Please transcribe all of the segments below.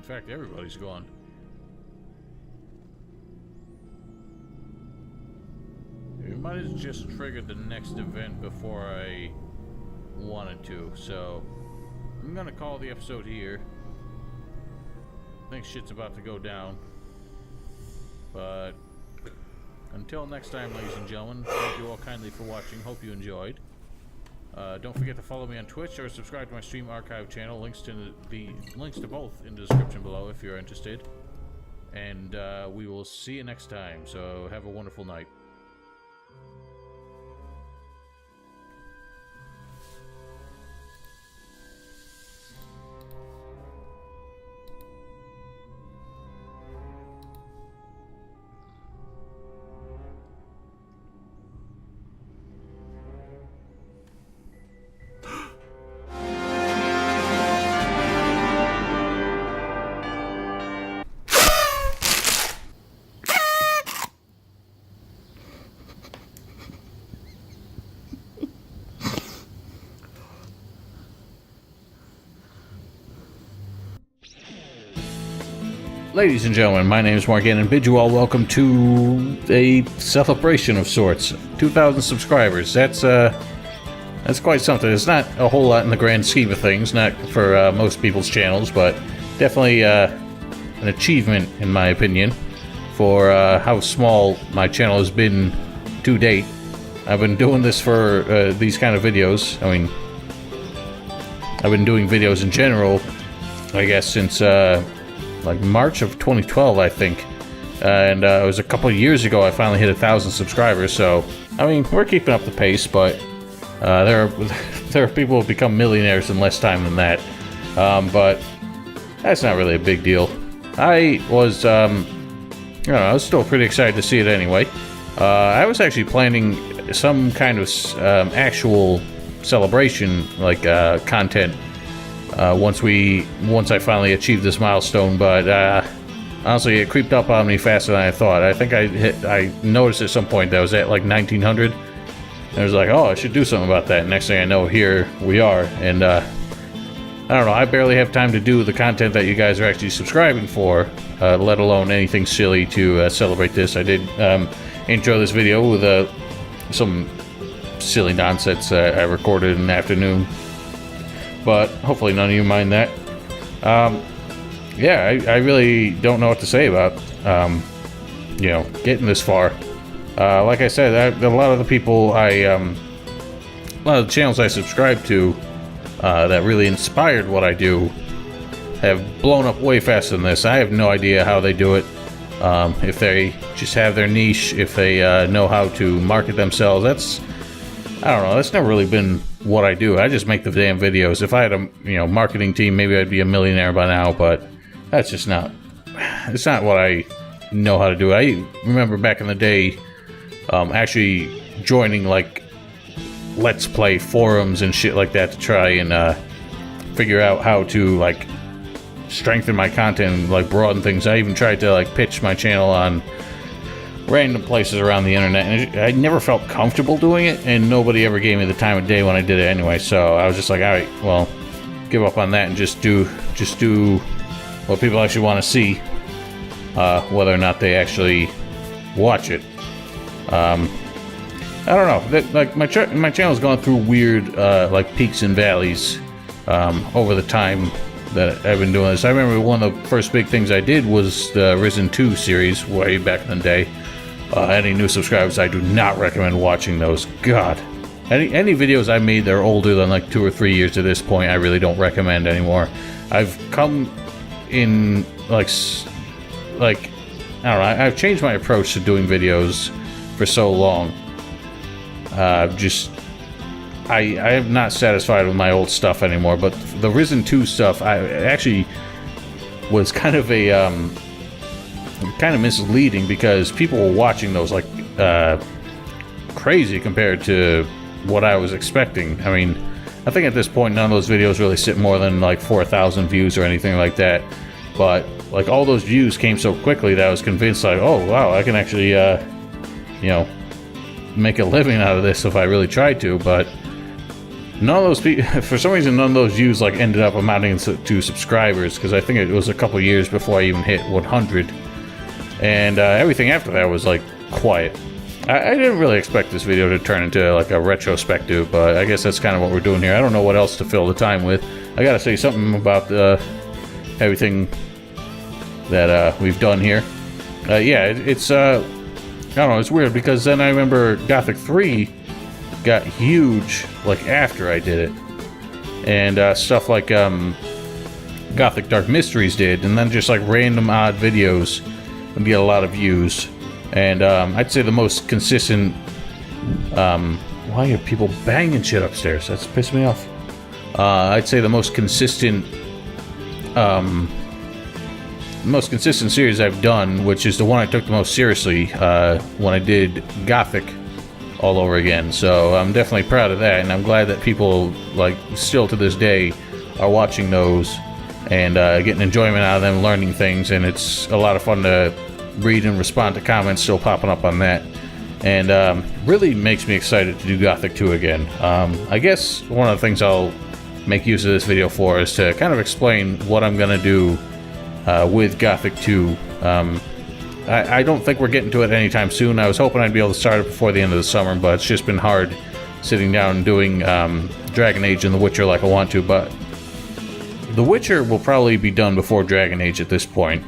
fact, everybody's gone. We might have just triggered the next event before I wanted to, so I'm gonna call the episode here. I think shit's about to go down. But until next time, ladies and gentlemen, thank you all kindly for watching. Hope you enjoyed. Don't forget to follow me on Twitch or subscribe to my stream archive channel. Links to both in the description below if you're interested. And we will see you next time. So have a wonderful night. Ladies and gentlemen, my name is Morgannin and bid you all welcome to a celebration of sorts. 2,000 subscribers. That's quite something. It's not a whole lot in the grand scheme of things, not for most people's channels, but definitely an achievement in my opinion for how small my channel has been to date. I've been doing this for these kind of videos. I mean, I've been doing videos in general, I guess, since like March of 2012, I think. And it was a couple of years ago I finally hit 1,000 subscribers, so I mean, we're keeping up the pace, but there are people who have become millionaires in less time than that. But that's not really a big deal. I was, I was still pretty excited to see it anyway. I was actually planning some kind of actual celebration, like content, once I finally achieved this milestone, but honestly, it creeped up on me faster than I thought. I think I noticed at some point that I was at like 1900, and I was like, oh, I should do something about that. Next thing I know, here we are, and I don't know, I barely have time to do the content that you guys are actually subscribing for, let alone anything silly to celebrate this. I did intro this video with some silly nonsense I recorded in the afternoon. But hopefully none of you mind that. Yeah, I really don't know what to say about, you know, getting this far. Like I said, a lot of the people a lot of the channels I subscribe to that really inspired what I do have blown up way faster than this. I have no idea how they do it. If they just have their niche, if they know how to market themselves, I don't know, that's never really been what I do. I just make the damn videos. If I had a marketing team, maybe I'd be a millionaire by now, but that's just not, it's not what I know how to do. I remember back in the day actually joining like Let's Play forums and shit like that to try and figure out how to like strengthen my content and like broaden things. I even tried to like pitch my channel on random places around the internet, and I never felt comfortable doing it, and nobody ever gave me the time of day when I did it anyway, so I was just like, alright, well, give up on that and just do what people actually want to see, whether or not they actually watch it. I don't know, like my channel's gone through weird like peaks and valleys over the time that I've been doing this. I remember one of the first big things I did was the Risen 2 series way back in the day. Any new subscribers, I do not recommend watching those. God, any videos I made that are older than like 2 or 3 years to this point, I really don't recommend anymore. I've come in like I don't know, I've changed my approach to doing videos for so long. I am not satisfied with my old stuff anymore, but the Risen 2 stuff, I actually was kind of misleading because people were watching those like crazy compared to what I was expecting. I mean, I think at this point none of those videos really sit more than like 4,000 views or anything like that, but like all those views came so quickly that I was convinced like, oh wow, I can actually you know, make a living out of this if I really tried to. But none of those people, for some reason, none of those views like ended up amounting to subscribers, because I think it was a couple years before I even hit 100, and everything after that was like quiet. I didn't really expect this video to turn into like a retrospective, but I guess that's kind of what we're doing here. I don't know what else to fill the time with. I gotta say something about everything that we've done here. Yeah, it's I don't know, it's weird, because then I remember Gothic 3 got huge like after I did it, and stuff like Gothic Dark Mysteries did, and then just like random odd videos would get a lot of views. And I'd say the most consistent why are people banging shit upstairs? That's pissed me off. I'd say the most consistent series I've done, which is the one I took the most seriously, when I did Gothic all over again. So I'm definitely proud of that, and I'm glad that people, like, still to this day are watching those and getting enjoyment out of them, learning things, and it's a lot of fun to read and respond to comments still popping up on that. And really makes me excited to do Gothic 2 again. I guess one of the things I'll make use of this video for is to kind of explain what I'm going to do with Gothic 2. I don't think we're getting to it anytime soon. I was hoping I'd be able to start it before the end of the summer, but it's just been hard sitting down and doing Dragon Age and The Witcher like I want to. But The Witcher will probably be done before Dragon Age at this point.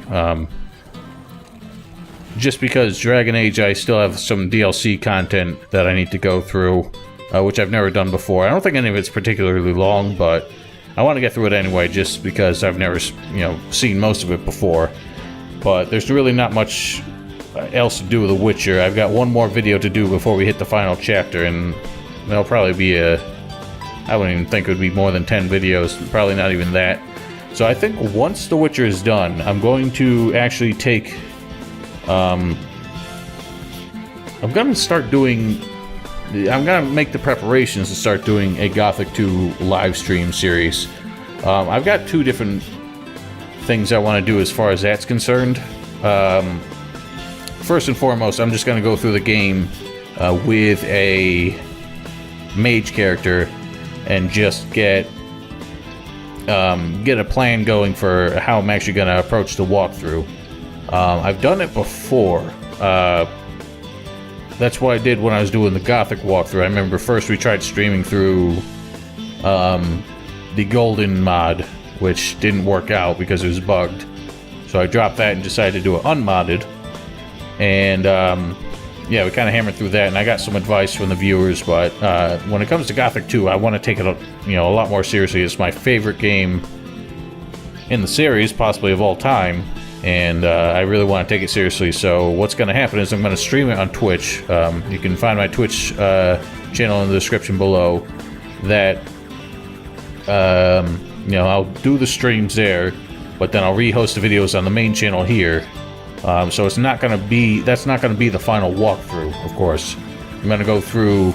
Just because Dragon Age, I still have some DLC content that I need to go through, which I've never done before. I don't think any of it's particularly long, but I want to get through it anyway, just because I've never, seen most of it before. But there's really not much else to do with The Witcher. I've got one more video to do before we hit the final chapter, and there'll probably be I wouldn't even think it would be more than 10 videos, probably not even that. So I think once The Witcher is done, I'm going to actually take... I'm going to make the preparations to start doing a Gothic 2 live stream series. I've got two different things I want to do as far as that's concerned. First and foremost, I'm just going to go through the game with a mage character and just get a plan going for how I'm actually going to approach the walkthrough. I've done it before. That's what I did when I was doing the Gothic walkthrough. I remember first we tried streaming through the Golden mod, which didn't work out because it was bugged. So I dropped that and decided to do it unmodded. And yeah, we kind of hammered through that, and I got some advice from the viewers. But when it comes to Gothic 2, I want to take it a lot more seriously. It's my favorite game in the series, possibly of all time. And I really want to take it seriously. So what's going to happen is I'm going to stream it on Twitch. You can find my Twitch channel in the description below. That I'll do the streams there, but then I'll rehost the videos on the main channel here. So it's not going to be that's not going to be the final walkthrough. Of course, I'm going to go through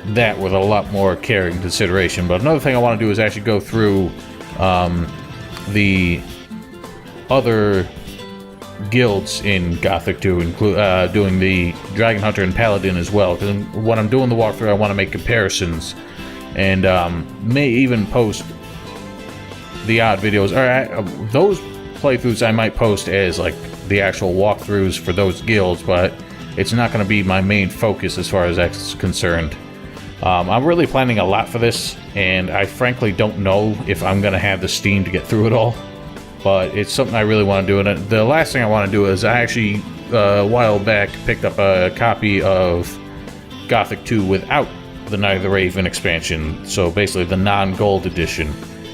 that with a lot more care and consideration. But another thing I want to do is actually go through the other guilds in Gothic 2, doing the Dragon Hunter and Paladin as well, because when I'm doing the walkthrough I want to make comparisons, and may even post the odd videos, or those playthroughs I might post as like the actual walkthroughs for those guilds, but it's not going to be my main focus as far as that's concerned. I'm really planning a lot for this, and I frankly don't know if I'm going to have the steam to get through it all. But it's something I really want to do. And the last thing I want to do is I actually, a while back, picked up a copy of Gothic 2 without the Night of the Raven expansion. So basically the non-gold edition,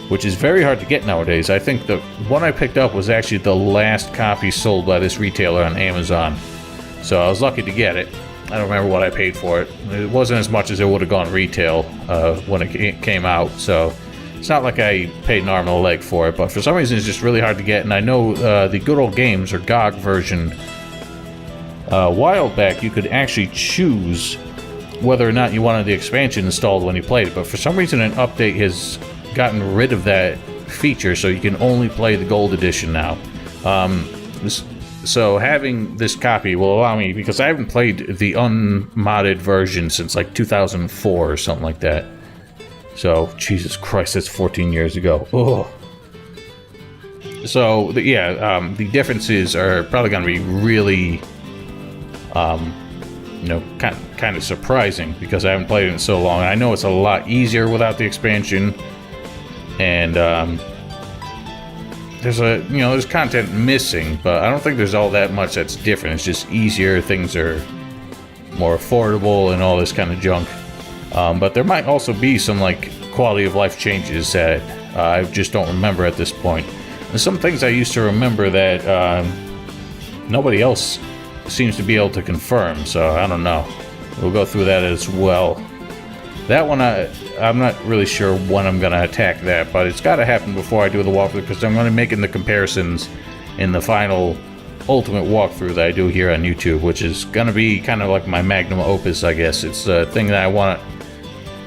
which is very hard to get nowadays. I think the one I picked up was actually the last copy sold by this retailer on Amazon. So I was lucky to get it. I don't remember what I paid for it. It wasn't as much as it would have gone retail when it came out. So it's not like I paid an arm and a leg for it, but for some reason it's just really hard to get. And I know the Good Old Games, or GOG version, a while back you could actually choose whether or not you wanted the expansion installed when you played it. But for some reason an update has gotten rid of that feature, so you can only play the gold edition now. So having this copy will allow me, because I haven't played the unmodded version since like 2004 or something like that. So, Jesus Christ, that's 14 years ago. Oh. So, the differences are probably going to be really, kind of surprising because I haven't played it in so long. And I know it's a lot easier without the expansion, and there's content missing, but I don't think there's all that much that's different. It's just easier. Things are more affordable and all this kind of junk. But there might also be some like quality of life changes that I just don't remember at this point. There's some things I used to remember that nobody else seems to be able to confirm, so I don't know. We'll go through that as well. That one, I'm not really sure when I'm going to attack that, but it's got to happen before I do the walkthrough, because I'm going to be making the comparisons in the final ultimate walkthrough that I do here on YouTube, which is going to be kind of like my magnum opus, I guess. It's the thing that I want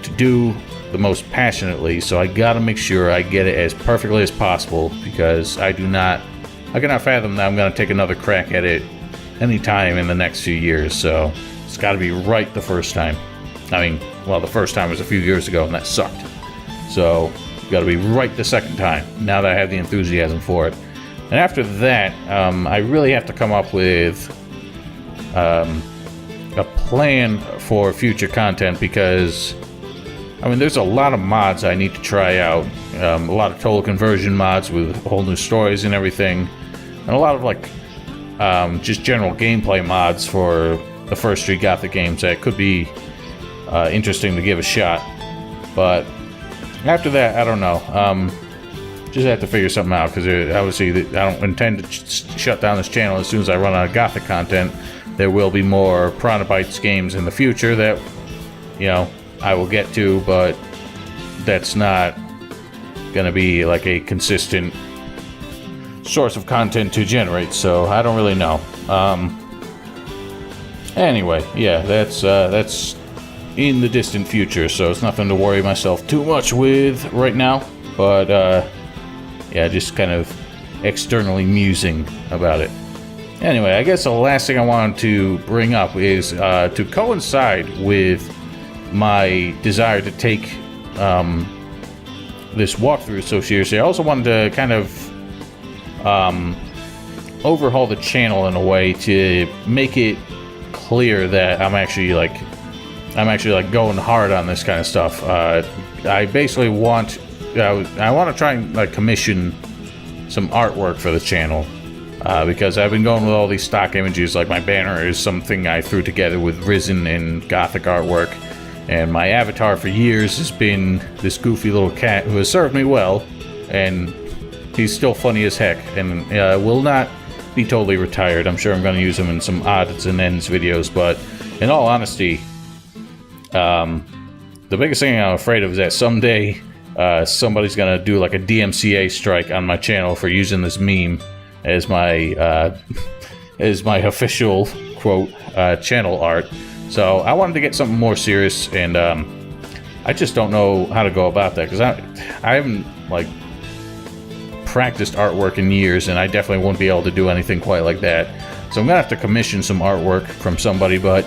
to do the most passionately, so I got to make sure I get it as perfectly as possible, because I cannot fathom that I'm going to take another crack at it anytime in the next few years, so it's got to be right the first time. I mean, well, the first time was a few years ago, and that sucked. So, got to be right the second time, now that I have the enthusiasm for it. And after that, I really have to come up with a plan for future content, because, I mean, there's a lot of mods I need to try out. A lot of total conversion mods with whole new stories and everything. And a lot of, like, just general gameplay mods for the first 3 Gothic games that could be interesting to give a shot. But after that, I don't know. Just have to figure something out, because obviously I don't intend to shut down this channel as soon as I run out of Gothic content. There will be more Chronobytes games in the future that, I will get to, but that's not going to be like a consistent source of content to generate, so I don't really know. Anyway, yeah, that's in the distant future, so it's nothing to worry myself too much with right now, but just kind of externally musing about it. Anyway, I guess the last thing I wanted to bring up is to coincide with my desire to take this walkthrough so seriously. I also wanted to kind of overhaul the channel in a way to make it clear that I'm actually going hard on this kind of stuff. I basically want to try and commission some artwork for the channel, because I've been going with all these stock images. Like, my banner is something I threw together with Risen and Gothic artwork, and my avatar for years has been this goofy little cat who has served me well, and he's still funny as heck, and will not be totally retired. I'm sure I'm going to use him in some odds and ends videos, but in all honesty, the biggest thing I'm afraid of is that someday somebody's going to do like a DMCA strike on my channel for using this meme as my official, quote, channel art. So I wanted to get something more serious, and I just don't know how to go about that, because I haven't practiced artwork in years, and I definitely won't be able to do anything quite like that. So I'm gonna have to commission some artwork from somebody, but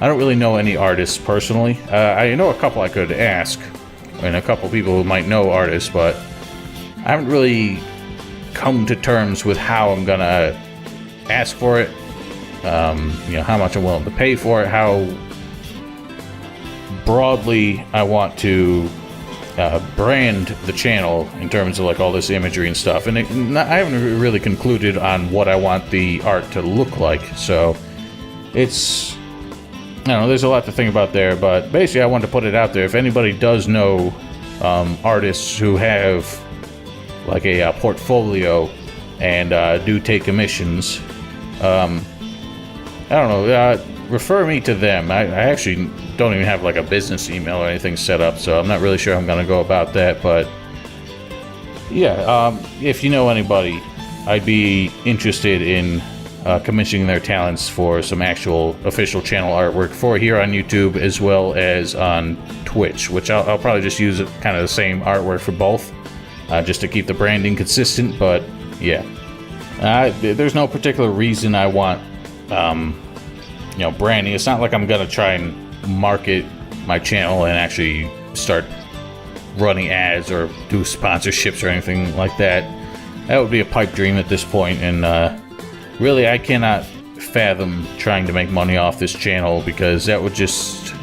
I don't really know any artists personally. I know a couple I could ask, and a couple people who might know artists, but I haven't really come to terms with how I'm gonna ask for it. How much I'm willing to pay for it, how broadly I want to brand the channel in terms of all this imagery and stuff. And I haven't really concluded on what I want the art to look like, so it's, I don't know, there's a lot to think about there, but basically I want to put it out there. If anybody does know artists who have a portfolio and do take commissions, I don't know, refer me to them. I actually don't even have a business email or anything set up, so I'm not really sure how I'm going to go about that, but yeah, if you know anybody, I'd be interested in commissioning their talents for some actual official channel artwork for here on YouTube as well as on Twitch, which I'll probably just use kind of the same artwork for both, just to keep the branding consistent. But yeah, there's no particular reason I want branding. It's not like I'm gonna try and market my channel and actually start running ads or do sponsorships or anything like that. That would be a pipe dream at this point, and really I cannot fathom trying to make money off this channel, because that would just,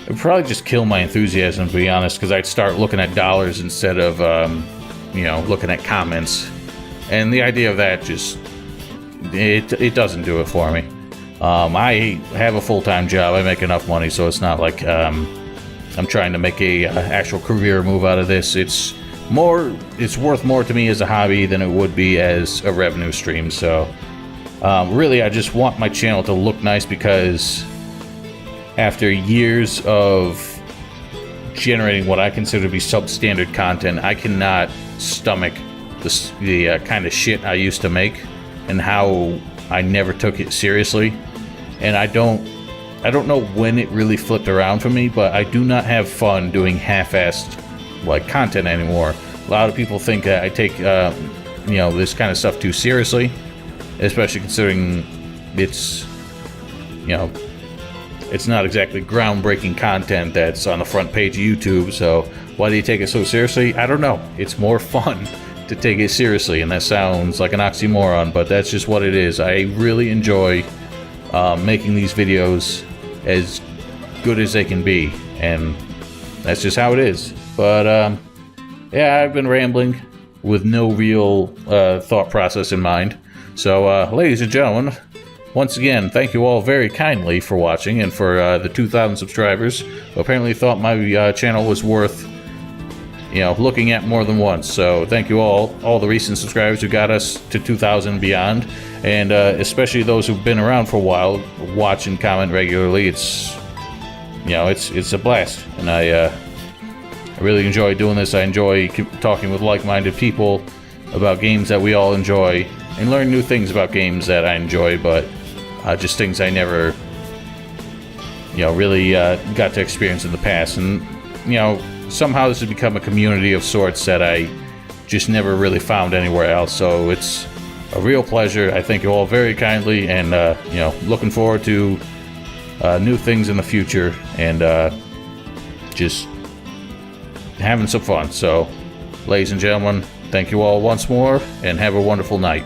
it would probably just kill my enthusiasm, to be honest, because I'd start looking at dollars instead of you know, looking at comments, and the idea of that just, it doesn't do it for me. I have a full-time job. I make enough money, so it's not like I'm trying to make a actual career move out of this. It's worth more to me as a hobby than it would be as a revenue stream. So really, I just want my channel to look nice, because after years of generating what I consider to be substandard content, I cannot stomach the kind of shit I used to make and how I never took it seriously. And I don't know when it really flipped around for me, but I do not have fun doing half-assed like content anymore. A lot of people think I take you know, this kind of stuff too seriously, especially considering it's, you know, it's not exactly groundbreaking content that's on the front page of YouTube. So why do you take it so seriously? I don't know. It's more fun to take it seriously, and that sounds like an oxymoron, but that's just what it is. I really enjoy making these videos as good as they can be, and that's just how it is. But yeah, I've been rambling with no real thought process in mind. So ladies and gentlemen, once again, thank you all very kindly for watching, and for the 2,000 subscribers who apparently thought my channel was worth, you know, looking at more than once. So thank you all the recent subscribers who got us to 2,000 and beyond, and especially those who've been around for a while, watch and comment regularly. It's, you know, it's a blast, and I really enjoy doing this. I enjoy talking with like-minded people about games that we all enjoy, and learn new things about games that I enjoy, but just things I never, you know, really got to experience in the past. And, you know, somehow this has become a community of sorts that I just never really found anywhere else. So it's a real pleasure. I thank you all very kindly, and you know, looking forward to new things in the future, and just having some fun. So, ladies and gentlemen, thank you all once more, and have a wonderful night.